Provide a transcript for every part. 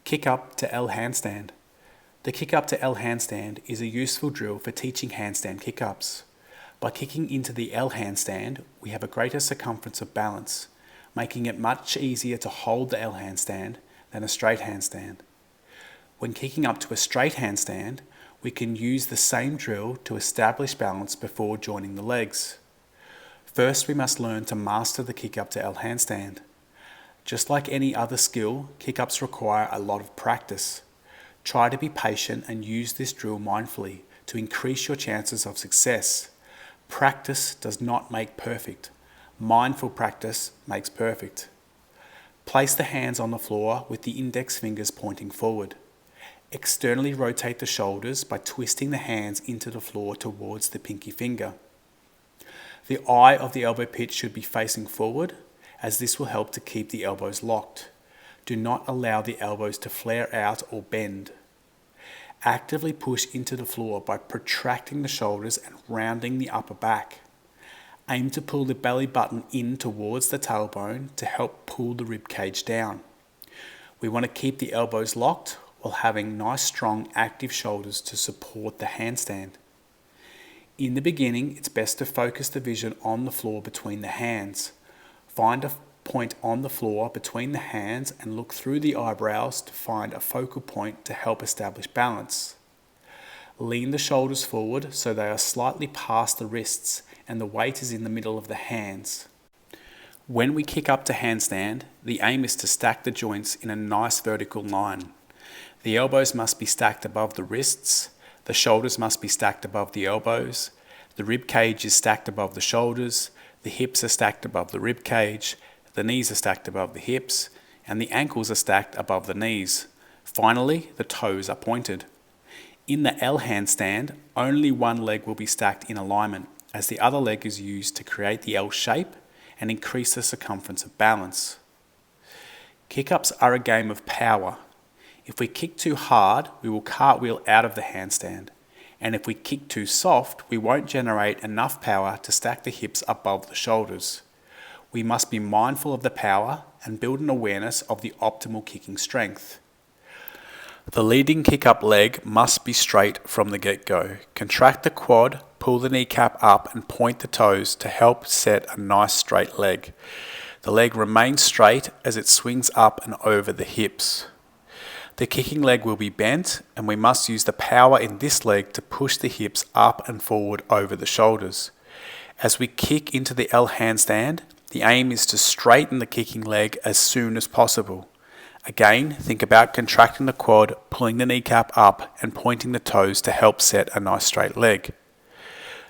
Kick up to L-Handstand. The kick up to L-Handstand is a useful drill for teaching handstand kick-ups. By kicking into the L-Handstand, we have a greater circumference of balance, making it much easier to hold the L-Handstand than a straight handstand. When kicking up to a straight handstand, we can use the same drill to establish balance before joining the legs. First, we must learn to master the kick up to L-Handstand. Just like any other skill, kick-ups require a lot of practice. Try to be patient and use this drill mindfully to increase your chances of success. Practice does not make perfect. Mindful practice makes perfect. Place the hands on the floor with the index fingers pointing forward. Externally rotate the shoulders by twisting the hands into the floor towards the pinky finger. The eye of the elbow pit should be facing forward, as this will help to keep the elbows locked. Do not allow the elbows to flare out or bend. Actively push into the floor by protracting the shoulders and rounding the upper back. Aim to pull the belly button in towards the tailbone to help pull the rib cage down. We want to keep the elbows locked while having nice strong active shoulders to support the handstand. In the beginning, it's best to focus the vision on the floor between the hands. Find a point on the floor between the hands and look through the eyebrows to find a focal point to help establish balance. Lean the shoulders forward so they are slightly past the wrists and the weight is in the middle of the hands. When we kick up to handstand, the aim is to stack the joints in a nice vertical line. The elbows must be stacked above the wrists, the shoulders must be stacked above the elbows, the rib cage is stacked above the shoulders, the hips are stacked above the rib cage, the knees are stacked above the hips, and the ankles are stacked above the knees. Finally, the toes are pointed. In the L-Handstand, only one leg will be stacked in alignment, as the other leg is used to create the L shape and increase the circumference of balance. Kick-ups are a game of power. If we kick too hard, we will cartwheel out of the handstand. And if we kick too soft, we won't generate enough power to stack the hips above the shoulders. We must be mindful of the power and build an awareness of the optimal kicking strength. The leading kick-up leg must be straight from the get-go. Contract the quad, pull the kneecap up and point the toes to help set a nice straight leg. The leg remains straight as it swings up and over the hips. The kicking leg will be bent and we must use the power in this leg to push the hips up and forward over the shoulders. As we kick into the L-Handstand, the aim is to straighten the kicking leg as soon as possible. Again, think about contracting the quad, pulling the kneecap up and pointing the toes to help set a nice straight leg.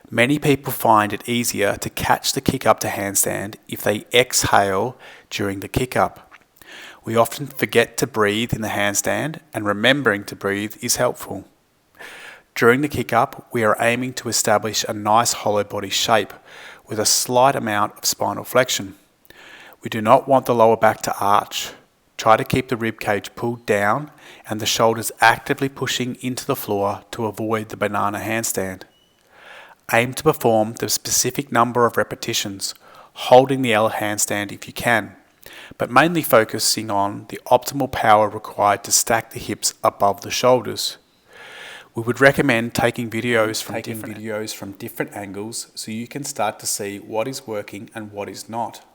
Many people find it easier to catch the kick up to handstand if they exhale during the kick up. We often forget to breathe in the handstand, and remembering to breathe is helpful. During the kick up, we are aiming to establish a nice hollow body shape with a slight amount of spinal flexion. We do not want the lower back to arch. Try to keep the rib cage pulled down and the shoulders actively pushing into the floor to avoid the banana handstand. Aim to perform the specific number of repetitions, holding the L handstand if you can, but mainly focusing on the optimal power required to stack the hips above the shoulders. We would recommend taking videos from different angles so you can start to see what is working and what is not.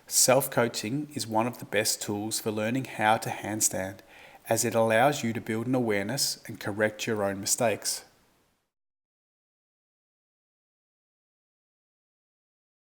Self-coaching is one of the best tools for learning how to handstand, as it allows you to build an awareness and correct your own mistakes.